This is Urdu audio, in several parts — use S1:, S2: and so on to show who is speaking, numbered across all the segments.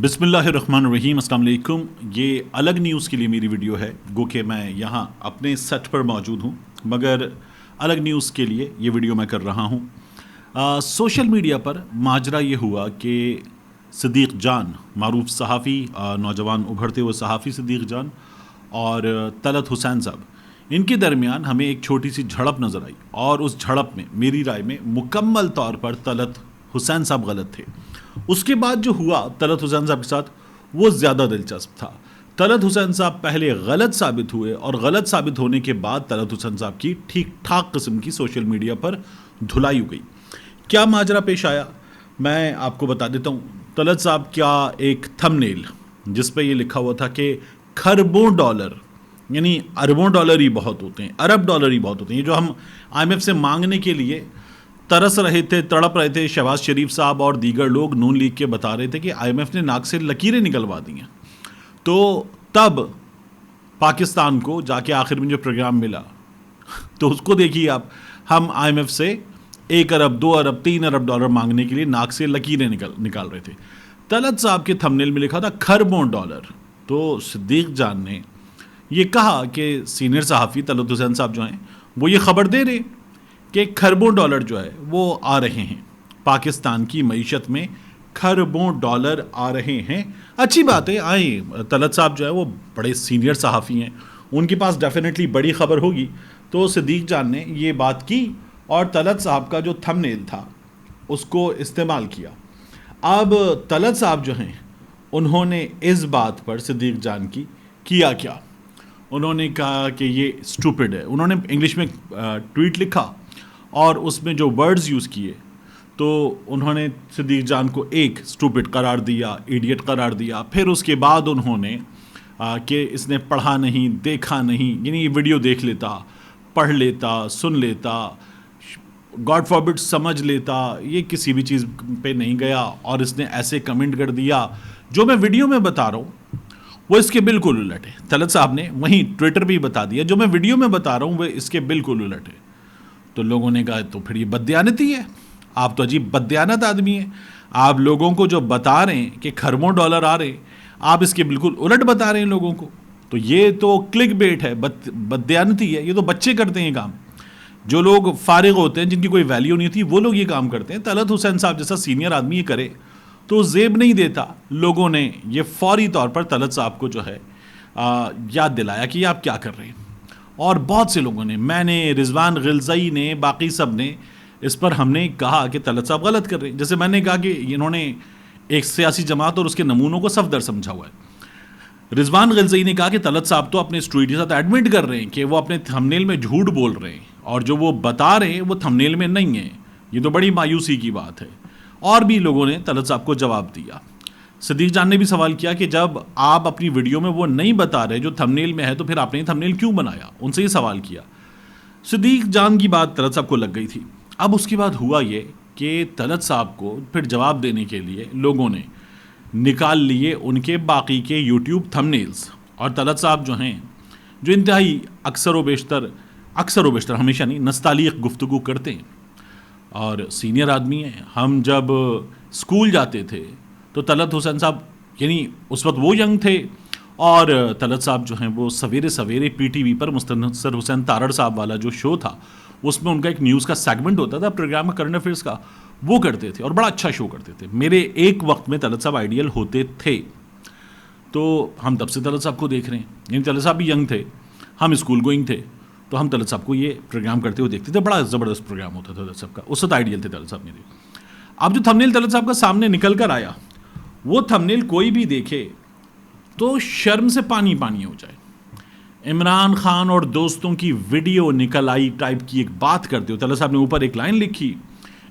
S1: بسم اللہ الرحمن الرحیم. السلام علیکم. یہ الگ نیوز کے لیے میری ویڈیو ہے، گو کہ میں یہاں اپنے سیٹ پر موجود ہوں، مگر الگ نیوز کے لیے یہ ویڈیو میں کر رہا ہوں. سوشل میڈیا پر ماجرا یہ ہوا کہ صدیق جان، معروف صحافی، نوجوان ابھرتے ہوئے صحافی صدیق جان اور طلعت حسین صاحب، ان کے درمیان ہمیں ایک چھوٹی سی جھڑپ نظر آئی، اور اس جھڑپ میں میری رائے میں مکمل طور پر طلعت حسین صاحب غلط تھے. اس کے بعد جو ہوا طلعت حسین صاحب کے ساتھ وہ زیادہ دلچسپ تھا. طلعت حسین صاحب پہلے غلط ثابت ہوئے، اور غلط ثابت ہونے کے بعد طلعت حسین صاحب کی ٹھیک ٹھاک قسم کی سوشل میڈیا پر دھلائی ہو گئی. کیا ماجرا پیش آیا میں آپ کو بتا دیتا ہوں. طلعت صاحب کیا ایک تھمبنیل جس پہ یہ لکھا ہوا تھا کہ کھربوں ڈالر، یعنی اربوں ڈالر ہی بہت ہوتے ہیں، ارب ڈالر ہی بہت ہوتے ہیں، یہ جو ہم آئی ایم ایف سے مانگنے کے لیے ترس رہے تھے، تڑپ رہے تھے. شہباز شریف صاحب اور دیگر لوگ نون لیگ کے بتا رہے تھے کہ آئی ایم ایف نے ناک سے لکیریں نکلوا دی ہیں. تو تب پاکستان کو جا کے آخر میں جو پروگرام ملا، تو اس کو دیکھیے آپ، ہم آئی ایم ایف سے 1 ارب 2 ارب 3 ارب ڈالر مانگنے کے لیے ناک سے لکیریں نکال رہے تھے. طلعت صاحب کے تھمبنیل میں لکھا تھا کھربوں ڈالر. تو صدیق جان نے یہ کہا کہ سینئر صحافی طلعت حسین صاحب جو ہیں وہ یہ خبر دے رہے کہ کھربوں ڈالر جو ہے وہ آ رہے ہیں پاکستان کی معیشت میں، کھربوں ڈالر آ رہے ہیں. اچھی بات ہے، آئیں. طلعت صاحب جو ہے وہ بڑے سینئر صحافی ہیں، ان کے پاس ڈیفینیٹلی بڑی خبر ہوگی. تو صدیق جان نے یہ بات کی اور طلعت صاحب کا جو تھمبنیل تھا اس کو استعمال کیا. اب طلعت صاحب جو ہیں انہوں نے اس بات پر صدیق جان کی کیا، انہوں نے کہا کہ یہ اسٹوپڈ ہے. انہوں نے انگلش میں ٹویٹ لکھا اور اس میں جو ورڈز یوز کیے، تو انہوں نے صدیق جان کو ایک اسٹوپڈ قرار دیا، ایڈیٹ قرار دیا. پھر اس کے بعد انہوں نے کہ اس نے پڑھا نہیں، دیکھا نہیں، یعنی یہ ویڈیو دیکھ لیتا، پڑھ لیتا، سن لیتا، گاڈ فاربڈ سمجھ لیتا، یہ کسی بھی چیز پہ نہیں گیا، اور اس نے ایسے کمنٹ کر دیا. جو میں ویڈیو میں بتا رہا ہوں وہ اس کے بالکل الٹ ہے. طلعت صاحب نے وہیں ٹویٹر پہ ہی بتا دیا جو میں ویڈیو میں بتا رہا ہوں وہ اس کے بالکل الٹ ہے. تو لوگوں نے کہا تو پھر یہ بددیانتی ہے، آپ تو عجیب بددیانت آدمی ہیں. آپ لوگوں کو جو بتا رہے ہیں کہ کھربوں ڈالر آ رہے ہیں، آپ اس کے بالکل الٹ بتا رہے ہیں لوگوں کو. تو یہ تو کلک بیٹ ہے، بددیانتی ہے. یہ تو بچے کرتے ہیں کام، جو لوگ فارغ ہوتے ہیں، جن کی کوئی ویلیو نہیں تھی، وہ لوگ یہ کام کرتے ہیں. طلعت حسین صاحب جیسا سینئر آدمی یہ کرے تو زیب نہیں دیتا. لوگوں نے یہ فوری طور پر طلعت صاحب کو جو ہے یاد دلایا کہ یہ آپ کیا کر رہے ہیں. اور بہت سے لوگوں نے، میں نے، رضوان غلزئی نے، باقی سب نے اس پر ہم نے کہا کہ طلعت صاحب غلط کر رہے ہیں. جیسے میں نے کہا کہ انہوں نے ایک سیاسی جماعت اور اس کے نمونوں کو صفدر سمجھا ہوا ہے. رضوان غلزئی نے کہا کہ طلعت صاحب تو اپنے اسٹوری کے ساتھ ایڈمٹ کر رہے ہیں کہ وہ اپنے تھمبنیل میں جھوٹ بول رہے ہیں، اور جو وہ بتا رہے ہیں وہ تھمبنیل میں نہیں ہے. یہ تو بڑی مایوسی کی بات ہے. اور بھی لوگوں نے طلعت صاحب کو جواب دیا. صدیق جان نے بھی سوال کیا کہ جب آپ اپنی ویڈیو میں وہ نہیں بتا رہے جو تھمبنیل میں ہے، تو پھر آپ نے تھمبنیل کیوں بنایا؟ ان سے یہ سوال کیا. صدیق جان کی بات طلعت صاحب کو لگ گئی تھی. اب اس کے بعد ہوا یہ کہ طلعت صاحب کو پھر جواب دینے کے لیے لوگوں نے نکال لیے ان کے باقی کے یوٹیوب تھمبنیلز. اور طلعت صاحب جو ہیں، جو انتہائی اکثر و بیشتر ہمیشہ نہیں، نستعلیق گفتگو کرتے ہیں اور سینئر آدمی ہیں. ہم جب اسکول جاتے تھے تو طلعت حسین صاحب، یعنی اس وقت وہ ینگ تھے، اور طلعت صاحب جو ہیں وہ سویرے پی ٹی وی پر مستنصر حسین تارڑ صاحب والا جو شو تھا، اس میں ان کا ایک نیوز کا سیگمنٹ ہوتا تھا پروگرام میں، کرنٹ افیئرس کا، وہ کرتے تھے اور بڑا اچھا شو کرتے تھے. میرے ایک وقت میں طلعت صاحب آئیڈیل ہوتے تھے. تو ہم تب سے طلعت صاحب کو دیکھ رہے ہیں، یعنی طلعت صاحب بھی ینگ تھے، ہم اسکول گوئنگ تھے، تو ہم طلعت صاحب کو یہ پروگرام کرتے ہوئے دیکھتے تھے. بڑا زبردست پروگرام ہوتا تھا طلعت صاحب کا، اس وقت آئیڈیل تھے طلعت صاحب میرے. اب جو تھمبنیل طلعت صاحب کا سامنے نکل کر آیا، وہ تھمبنیل کوئی بھی دیکھے تو شرم سے پانی ہو جائے. عمران خان اور دوستوں کی ویڈیو نکل آئی ٹائپ کی ایک بات کرتے ہو. طلعت صاحب نے اوپر ایک لائن لکھی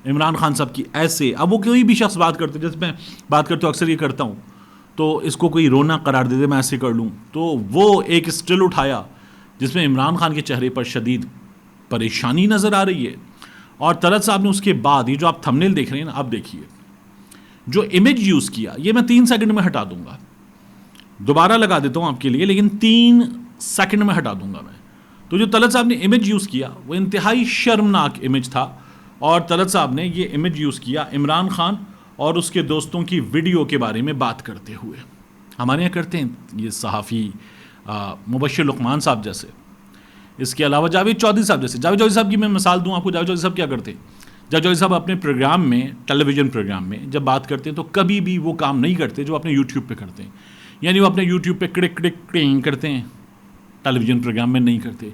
S1: عمران خان صاحب کی ایسے. اب وہ کوئی بھی شخص بات کرتے، جیسے میں بات کرتا ہوں، اکثر یہ کرتا ہوں، تو اس کو کوئی رونا قرار دے دے، میں ایسے کر لوں، تو وہ ایک اسٹل اٹھایا جس میں عمران خان کے چہرے پر شدید پریشانی نظر آ رہی ہے. اور طلعت صاحب نے اس کے بعد یہ جو آپ تھمبنیل دیکھ رہے ہیں نا، اب دیکھیے جو امیج یوز کیا، یہ میں 3 سیکنڈ میں ہٹا دوں گا، دوبارہ لگا دیتا ہوں آپ کے لیے، لیکن 3 سیکنڈ میں ہٹا دوں گا میں. تو جو طلعت صاحب نے امیج یوز کیا وہ انتہائی شرمناک امیج تھا. اور طلعت صاحب نے یہ امیج یوز کیا عمران خان اور اس کے دوستوں کی ویڈیو کے بارے میں بات کرتے ہوئے. ہمارے یہاں کرتے ہیں یہ صحافی مبشر لقمان صاحب جیسے. اس کے علاوہ جاوید چودھری صاحب جیسے. جاوید چودھری صاحب کی میں مثال دوں آپ کو. جاوید چودھری صاحب کیا کرتے ہیں؟ جاوید چودھری صاحب اپنے پروگرام میں، ٹیلی ویژن پروگرام میں جب بات کرتے ہیں تو کبھی بھی وہ کام نہیں کرتے جو اپنے یوٹیوب پہ کرتے ہیں. یعنی وہ اپنے یوٹیوب پہ کڑک کڑک کڑنگ کرتے ہیں، ٹیلی ویژن پروگرام میں نہیں کرتے.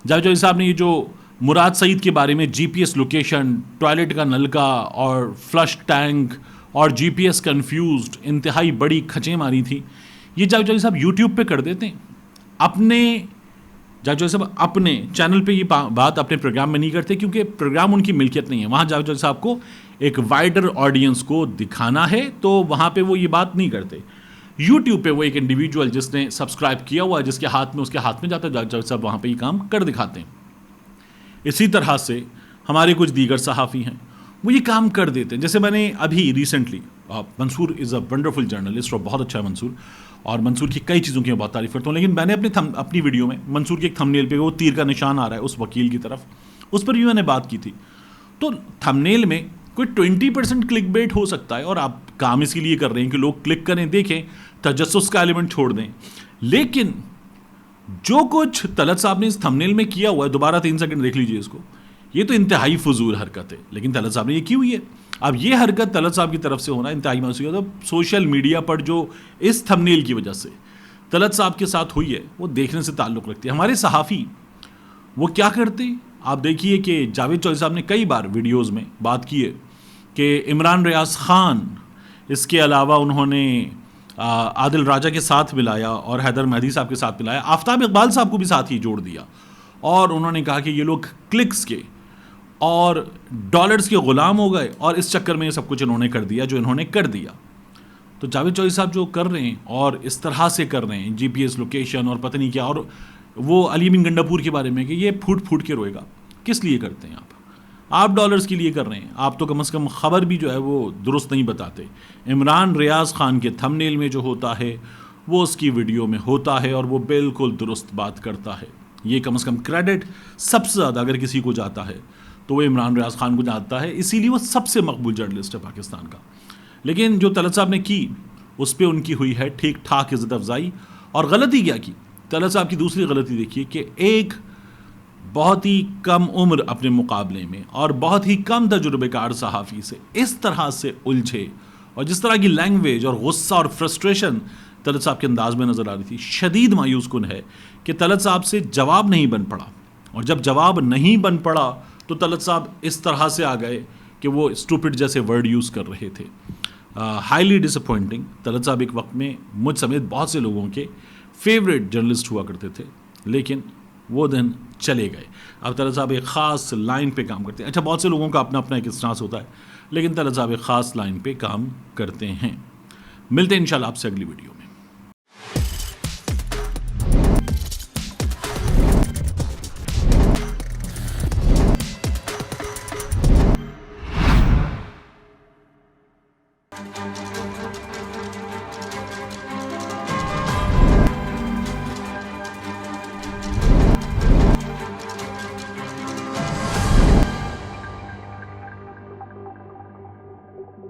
S1: جاوید چودھری صاحب نے یہ جو مراد سعید کے بارے میں جی پی ایس لوکیشن، ٹوائلٹ کا نلکا اور فلش ٹینک اور جی پی ایس کنفیوزڈ، انتہائی بڑی کھچیں ماری تھی، یہ جاوید چودھری صاحب یوٹیوب پہ کر دیتے ہیں. جاوید چودھری صاحب اپنے چینل پہ یہ بات اپنے پروگرام میں نہیں کرتے کیونکہ پروگرام ان کی ملکیت نہیں ہے. وہاں جاوید چودھری صاحب کو ایک وائڈر آڈینس کو دکھانا ہے تو وہاں پہ وہ یہ بات نہیں کرتے. یوٹیوب پہ وہ ایک انڈیویجول جس نے سبسکرائب کیا ہوا ہے، جس کے ہاتھ میں اس کے ہاتھ میں جاتا ہے، جاوید چودھری صاحب وہاں پہ یہ کام کر دکھاتے ہیں. اسی طرح سے ہمارے کچھ دیگر صحافی ہیں، وہ یہ کام کر دیتے ہیں. جیسے میں نے ابھی recently, Mansoor is a wonderful journalist اور بہت اچھا ہے منصور، اور منصور کی کئی چیزوں کی میں بہت تعریف کرتا ہوں، لیکن میں نے اپنی ویڈیو میں منصور کے ایک تھمبنیل پہ وہ تیر کا نشان آ رہا ہے اس وکیل کی طرف، اس پر بھی میں نے بات کی تھی. تو تھمبنیل میں کوئی 20% کلک بیٹ ہو سکتا ہے اور آپ کام اس کے لیے کر رہے ہیں کہ لوگ کلک کریں، دیکھیں، تجسس کا ایلیمنٹ چھوڑ دیں. لیکن جو کچھ طلعت صاحب نے اس تھمبنیل میں کیا ہوا ہے، دوبارہ 3 سیکنڈ دیکھ لیجیے اس کو، یہ تو انتہائی فضول حرکت ہے. لیکن طلعت صاحب نے یہ کی ہوئی ہے. اب یہ حرکت طلعت صاحب کی طرف سے ہونا انتہائی مایوسی ہے. تو سوشل میڈیا پر جو اس تھمبنیل کی وجہ سے طلعت صاحب کے ساتھ ہوئی ہے وہ دیکھنے سے تعلق رکھتی ہے. ہمارے صحافی وہ کیا کرتے ہیں آپ دیکھیے کہ جاوید چودھری صاحب نے کئی بار ویڈیوز میں بات کی ہے کہ عمران ریاض خان، اس کے علاوہ انہوں نے عادل راجہ کے ساتھ ملایا اور حیدر مہدی صاحب کے ساتھ ملایا، آفتاب اقبال صاحب کو بھی ساتھ ہی جوڑ دیا، اور انہوں نے کہا کہ یہ لوگ کلکس کے اور ڈالرز کے غلام ہو گئے، اور اس چکر میں یہ سب کچھ انہوں نے کر دیا جو انہوں نے کر دیا. تو جاوید چودھری صاحب جو کر رہے ہیں اور اس طرح سے کر رہے ہیں، جی پی ایس لوکیشن اور پتہ نہیں کیا، اور وہ علی امین گنڈا پور کے بارے میں کہ یہ پھوٹ پھوٹ کے روئے گا، کس لیے کرتے ہیں آپ ڈالرز کے لیے کر رہے ہیں. آپ تو کم از کم خبر بھی جو ہے وہ درست نہیں بتاتے. عمران ریاض خان کے تھمبنیل میں جو ہوتا ہے وہ اس کی ویڈیو میں ہوتا ہے اور وہ بالکل درست بات کرتا ہے. یہ کم از کم کریڈٹ سب سے زیادہ اگر کسی کو جاتا ہے تو وہ عمران ریاض خان کو جاتا ہے، اسی لیے وہ سب سے مقبول جرنلسٹ ہے پاکستان کا. لیکن جو طلعت صاحب نے کی اس پہ ان کی ہوئی ہے ٹھیک ٹھاک عزت افزائی. اور غلطی کیا کی طلعت صاحب کی؟ دوسری غلطی دیکھیے کہ ایک بہت ہی کم عمر اپنے مقابلے میں اور بہت ہی کم تجربے کار صحافی سے اس طرح سے الجھے، اور جس طرح کی لینگویج اور غصہ اور فرسٹریشن طلعت صاحب کے انداز میں نظر آ رہی تھی، شدید مایوس کن ہے کہ طلعت صاحب سے جواب نہیں بن پڑا. اور جب جواب نہیں بن پڑا تو طلعت صاحب اس طرح سے آ گئے کہ وہ اسٹوپڈ جیسے ورڈ یوز کر رہے تھے. ہائیلی ڈس اپوائنٹنگ. طلعت صاحب ایک وقت میں مجھ سمیت بہت سے لوگوں کے فیوریٹ جرنلسٹ ہوا کرتے تھے، لیکن وہ دن چلے گئے. اب طلعت صاحب ایک خاص لائن پہ کام کرتے ہیں. اچھا، بہت سے لوگوں کا اپنا اپنا ایک اسٹانس ہوتا ہے، لیکن طلعت صاحب ایک خاص لائن پہ کام کرتے ہیں. ملتے ہیں انشاءاللہ آپ سے اگلی ویڈیو میں.